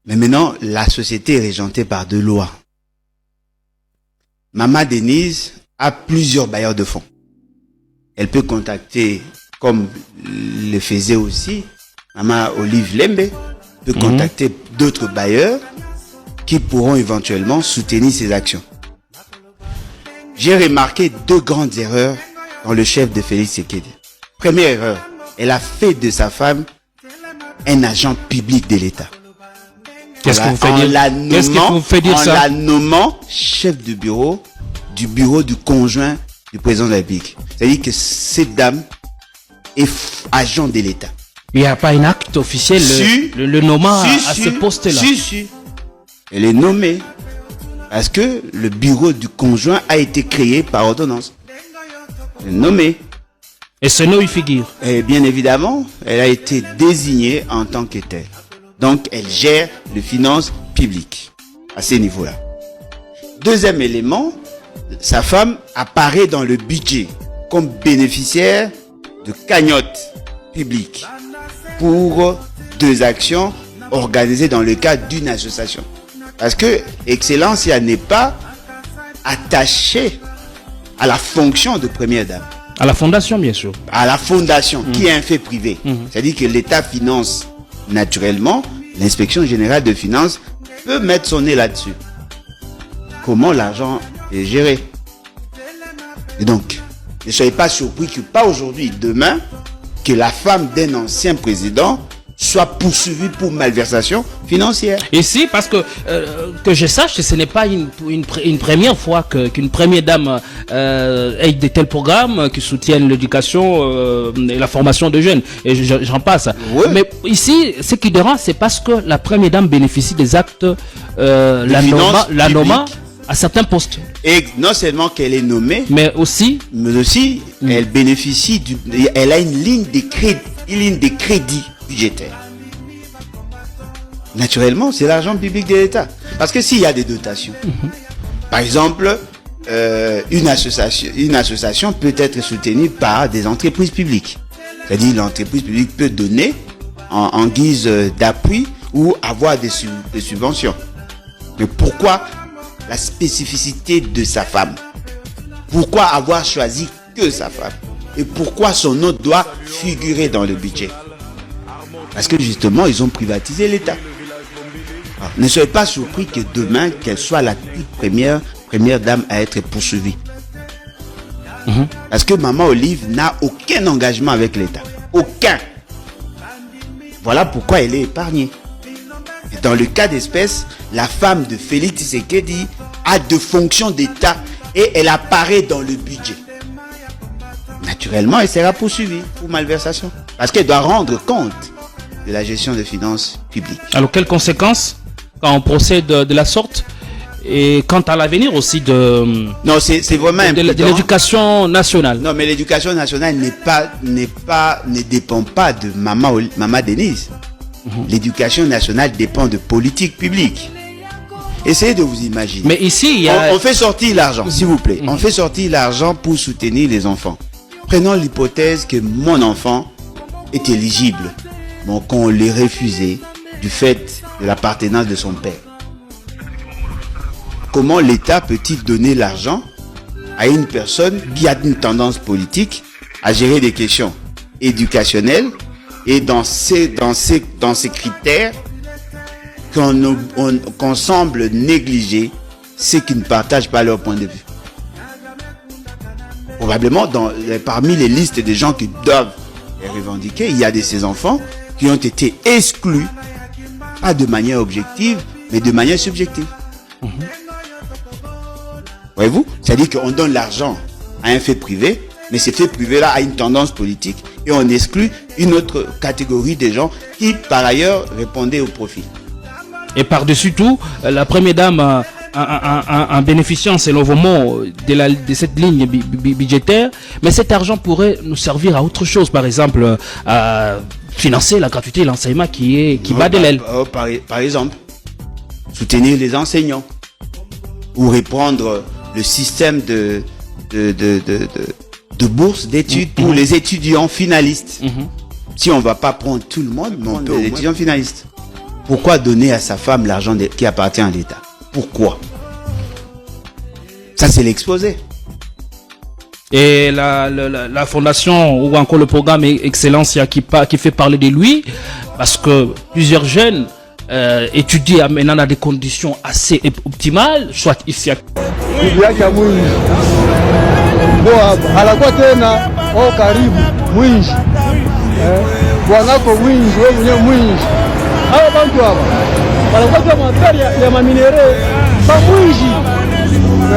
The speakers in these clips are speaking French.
Mais maintenant, la société est régentée par deux lois. Maman Denise a plusieurs bailleurs de fonds. Elle peut contacter, comme le faisait aussi Maman Olive Lembe, peut contacter d'autres bailleurs qui pourront éventuellement soutenir ses actions. J'ai remarqué deux grandes erreurs dans le chef de Félix Tshisekedi. Première erreur, elle a fait de sa femme un agent public de l'État. Qu'est-ce que vous faites dire en la nommant chef de bureau du conjoint du président de la République. C'est-à-dire que cette dame est agent de l'État. Il n'y a pas un acte officiel le nommant à ce poste-là. Si. Elle est nommée parce que le bureau du conjoint a été créé par ordonnance. Elle est nommée. Et ce nom y figure. Et bien évidemment, elle a été désignée en tant que telle. Donc, elle gère les finances publiques à ce niveau-là. Deuxième élément, sa femme apparaît dans le budget comme bénéficiaire de cagnottes publiques pour deux actions organisées dans le cadre d'une association. Parce que Excellencia n'est pas attachée à la fonction de première dame. À la fondation, bien sûr. À la fondation, qui est un fait privé. C'est-à-dire que l'État finance naturellement, l'inspection générale de finances peut mettre son nez là-dessus. Comment l'argent est géré? Et donc, ne soyez pas surpris que pas aujourd'hui, demain, que la femme d'un ancien président soit poursuivie pour malversation financière. Ici, parce que je sache que ce n'est pas une première fois qu'une première dame ait de tels programmes qui soutiennent l'éducation et la formation de jeunes. Et j'en passe. Oui. Mais ici, ce qui dérange, c'est parce que la première dame bénéficie des actes, la nommant à certains postes. Et non seulement qu'elle est nommée, mais aussi elle bénéficie elle a une ligne de crédit budgétaire. Naturellement, c'est l'argent public de l'État. Parce que s'il y a des dotations, par exemple, une association peut être soutenue par des entreprises publiques. C'est-à-dire l'entreprise publique peut donner en guise d'appui ou avoir des subventions. Mais pourquoi la spécificité de sa femme? Pourquoi avoir choisi que sa femme? Et pourquoi son nom doit figurer dans le budget? Parce que justement, ils ont privatisé l'État. Ne soyez pas surpris que demain, qu'elle soit la toute première dame à être poursuivie. Parce que Maman Olive n'a aucun engagement avec l'État. Aucun. Voilà pourquoi elle est épargnée. Et dans le cas d'espèce, la femme de Félix Tshisekedi a de fonctions d'État et elle apparaît dans le budget. Naturellement, elle sera poursuivie pour malversation. Parce qu'elle doit rendre compte de la gestion des finances publiques. Alors, quelles conséquences quand on procède de la sorte? Et quant à l'avenir aussi de l'éducation nationale. Non, mais l'éducation nationale ne dépend pas de Maman Denise. L'éducation nationale dépend de politique publique. Essayez de vous imaginer. Mais ici, on fait sortir l'argent, s'il vous plaît. On fait sortir l'argent pour soutenir les enfants. Prenons l'hypothèse que mon enfant est éligible, mais qu'on l'ait refusé du fait de l'appartenance de son père. Comment l'État peut-il donner l'argent à une personne qui a une tendance politique à gérer des questions éducationnelles et dans ces critères qu'on semble négliger ceux qui ne partagent pas leur point de vue? Probablement parmi les listes des gens qui doivent les revendiquer, il y a de ces enfants qui ont été exclus, pas de manière objective, mais de manière subjective. Voyez-vous? C'est-à-dire qu'on donne l'argent à un fait privé, mais ce fait privé-là a une tendance politique et on exclut une autre catégorie de gens qui, par ailleurs, répondaient au profil. Et par-dessus tout, la première dame, en bénéficiant, selon vos mots, de cette ligne budgétaire, mais cet argent pourrait nous servir à autre chose, par exemple, à financer la gratuité et l'enseignement qui bat de l'aile. Par exemple, soutenir les enseignants ou reprendre le système de bourse d'études pour les étudiants finalistes. Si on ne va pas prendre tout le monde, mais on peut les étudiants finalistes. Pourquoi donner à sa femme l'argent qui appartient à l'État? Pourquoi? Ça, c'est l'exposé. Et la fondation ou encore le programme Excellence qui fait parler de lui, parce que plusieurs jeunes étudient maintenant dans des conditions assez optimales, soit ici à anakuwa tena karibu mwinji bwanako mwinji wewe mwenyewe mwinji hawa bantu hapa wanakuwa magari ya maminere ba mwinji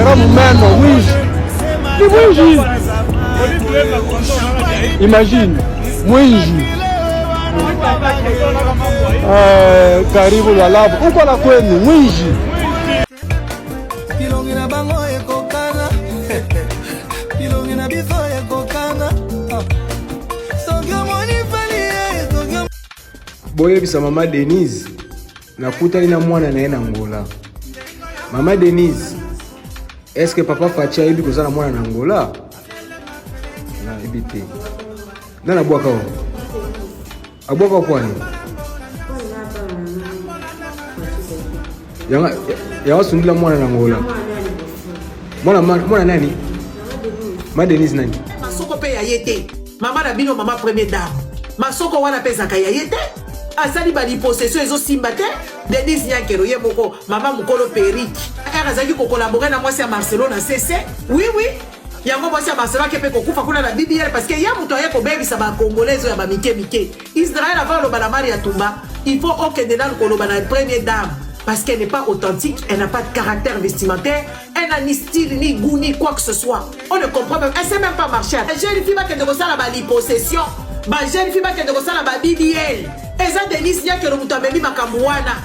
era mumeno mwinji ni mwinji, imagine mwinji karibu lalabu uko na kwenu mwinji. Boye bisa mama Denise nakutani na mwana naye na Angola. Mama Denise, est-ce que papa Fatia ibi kozana mwana na Angola? Na ibite. Nana bwaka ho. Abwaka kwani? Ya sundula mwana na Angola. Mwana nani? Mama Denise nani? Masoko pe ya yete. Mama na bino mama première dame. Masoko wana pesa kaya yete. Asali ba lipossession ezo simba te. Denise Nyakero ye moko mama mukolo periki. Aka zaki ko collaborer na mwasi ya Marcelo na CC. Oui. Yango mwasi ya Marcelo kepe ko kufa kuna na BBL parce que ya muto ye ko bebisa ba congolaise ya ba mike. Israël avant le balamari ya Tumba, il faut okende dans koloba na première dame parce qu'elle n'est pas authentique, elle n'a pas de caractère vestimentaire, elle n'a ni style ni goût ni quoi que ce soit. On ne comprend même, elle sait même pas marcher. La jeune fille va que de ça la lipossession. Ba jeune fille va que de ça la BBL. Eza Denise Nyakero muto amemi makambo wana.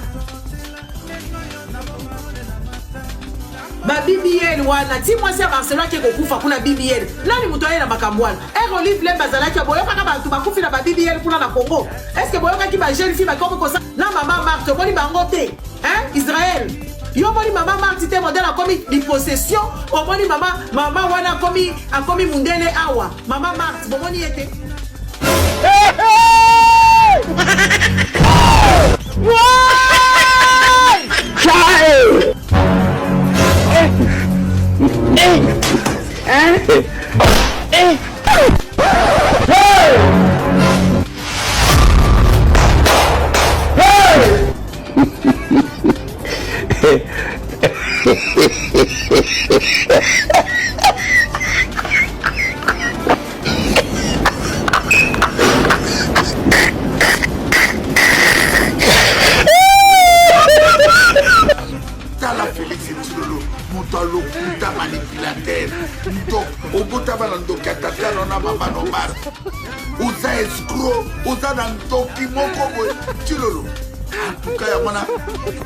Ba BBL wana ti mwasi ya Marcelo ke kokufa kuna BBL. Nani muto ayela makambo wana? Olive Lembazala ki boyoka ka bantu bakufi na ba BBL kuna na Congo. Est-ce que boyoka ki ba jeune fille ba ko ça na maman Marthe boni bango te? Israël. Yo boni maman Marthe te modèle a commis di possession, o boni maman wana a commis mundele awa. Maman Marthe bomoni ete. Manipulateur, Oza escroc, oza dans toki moko boy. Chilolo. En tout cas, yamana,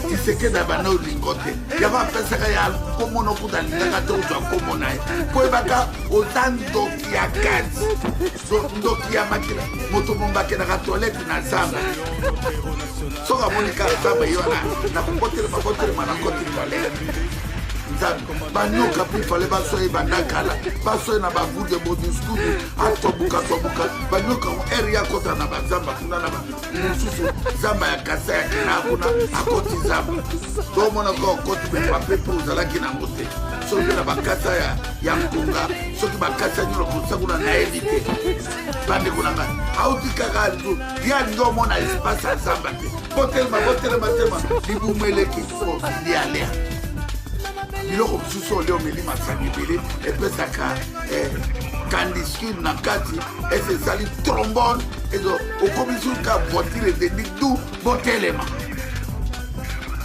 si c'est que d'abana ou lingote, yava pesa ya komono kuda ndakate uza komonai. Poe baka oza ndoki ya kazi, ndoki ya makina, moto mombake na toilette na zamba. Soka monika zamba yona, na kukotere manakote toilette. Banyoka puis fallait basoye bandakala basoye na bavu de bodiskudu atobuka banyoka area kota na bazamba kuna na mususu zamba ya kasa ya kina kuna akoti zamba to mona ko koti be pape pour zala kina ngote so na bakasa ya mkunga so ki bakasa nyolo kusakuna na edite bande kuna nga autika kantu dia ndo mona espace zamba te botelma libumeleki ko dialea biloko mosusu oleo melima sangibele epesaka candiskine na kati ese ezali trombone ezo okomisi ka voitire edeni du botelema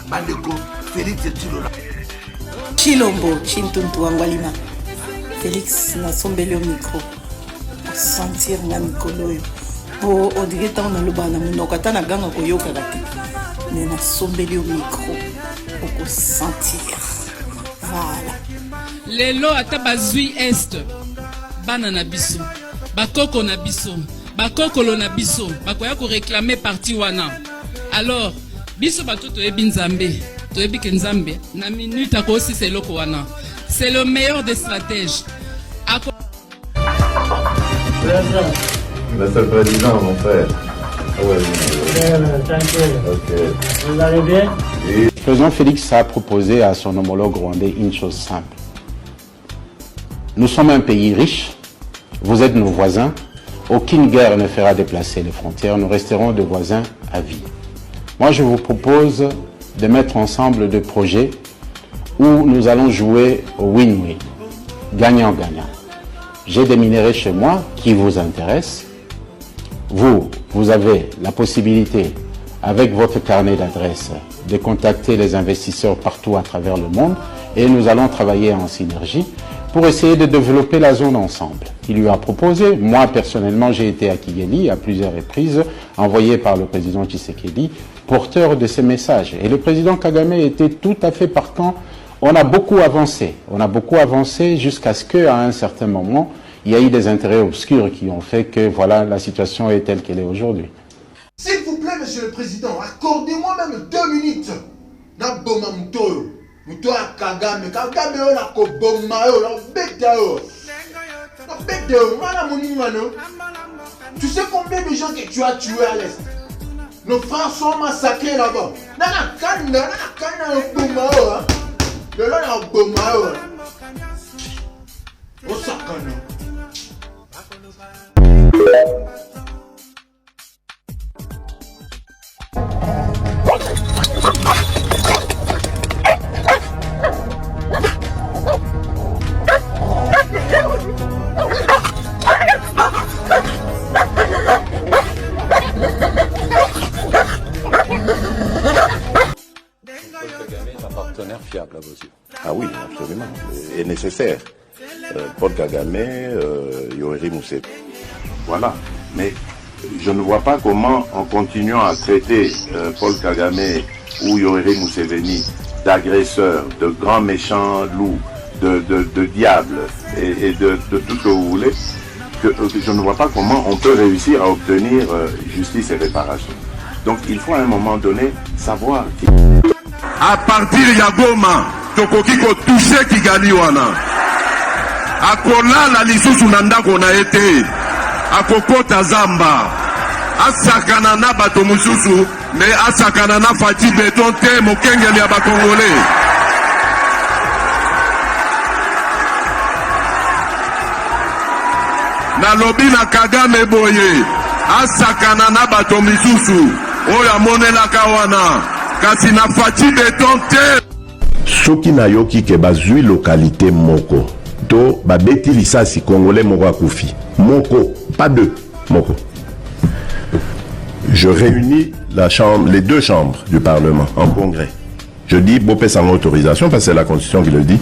bandeko Félix Tilola Chilombo Chintuntu Wangwalima Félix nasombeli au micro sentir na mikolo oyo on dirait tant na loba na monoko ata na ganga koyokaka te mais nasombeli au micro pour sentir. Voilà. Lelo ata bazui est bana na biso bakoko na biso bakokolo na biso bakoya ko réclamer parti wana alors biso bato toyebi nzambe toyebi ke nzambe na minute akosi seloko wana c'est le meilleur des stratèges. Monsieur le Président, mon frère. Vous allez bien? Le président Félix a proposé à son homologue rwandais une chose simple. Nous sommes un pays riche, vous êtes nos voisins, aucune guerre ne fera déplacer les frontières, nous resterons de voisins à vie. Moi, je vous propose de mettre ensemble des projets où nous allons jouer au win-win, gagnant-gagnant. J'ai des minéraux chez moi qui vous intéressent. Vous avez la possibilité, avec votre carnet d'adresses, de contacter les investisseurs partout à travers le monde et nous allons travailler en synergie pour essayer de développer la zone ensemble. Il lui a proposé, moi personnellement j'ai été à Kigali à plusieurs reprises, envoyé par le président Tshisekedi, porteur de ces messages. Et le président Kagame était tout à fait partant. On a beaucoup avancé jusqu'à ce qu'à un certain moment, il y a eu des intérêts obscurs qui ont fait que voilà, la situation est telle qu'elle est aujourd'hui. S'il vous plaît, monsieur le président, accordez-moi même 2 minutes. Naboma Mouto, Mouto à Kagame, Kagame, on a Koboma, on a Betao. Tu sais combien de gens que tu as tués à l'Est? Nos frères sont massacrés là-bas. Nana Kana, Oboma, le long à Oboma. Osakana. Partenaire fiable à vos yeux? Ah oui, absolument, et nécessaire. Paul Kagame, Yoweri Museveni. Voilà, mais je ne vois pas comment, en continuant à traiter Paul Kagame ou Yoweri Museveni d'agresseurs, de grands méchants loups, de diables et de tout ce que vous voulez, que je ne vois pas comment on peut réussir à obtenir justice et réparation. Donc il faut à un moment donné savoir qui... À partir de Goma, tokoki ko toucher Kigali wana. Akolala lisusu na ndako na ete. Akokota zamba. Asakana na bato mususu, me asakana na Fati Beton te mokengeli ya bakongole. Na lobi na Kagame boye. Asakana na bato misusu. Oya monelaka wana. Kasi na Fati Beton te. Soki na yoki ke bazui localité moko. To babeti lisasi congolais moko akufi. Moko, pas deux, moko. Je réunis les 2 chambres du Parlement en congrès. Je dis, Bopé sans autorisation, parce que c'est la Constitution qui le dit,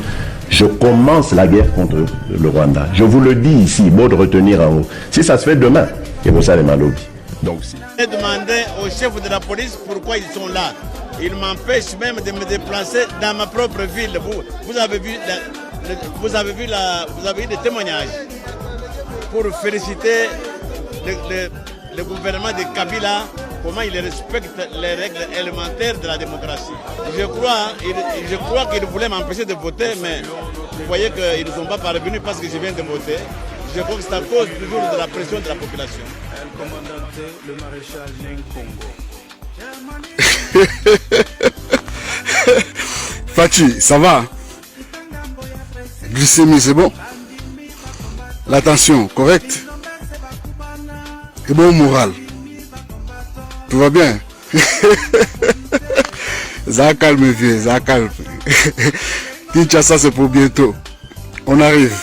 je commence la guerre contre le Rwanda. Je vous le dis ici, beau de retenir en haut. Si ça se fait demain, et vous savez, Malobi. Donc, si... J'ai demandé au chef de la police pourquoi ils sont là. Ils m'empêchent même de me déplacer dans ma propre ville. Vous avez vu des témoignages pour féliciter le gouvernement de Kabila, comment il respecte les règles élémentaires de la démocratie. Je crois qu'ils voulaient m'empêcher de voter, mais vous voyez qu'ils ne sont pas parvenus parce que je viens de voter. Je crois que c'est à cause toujours de la pression de la population. Le maréchal Nkongo. Fati, ça va? Glycémie, c'est bon? La tension, correcte? Et bon moral? Tout va bien? Ça calme, vieux, ça calme. Kinshasa, c'est pour bientôt. On arrive.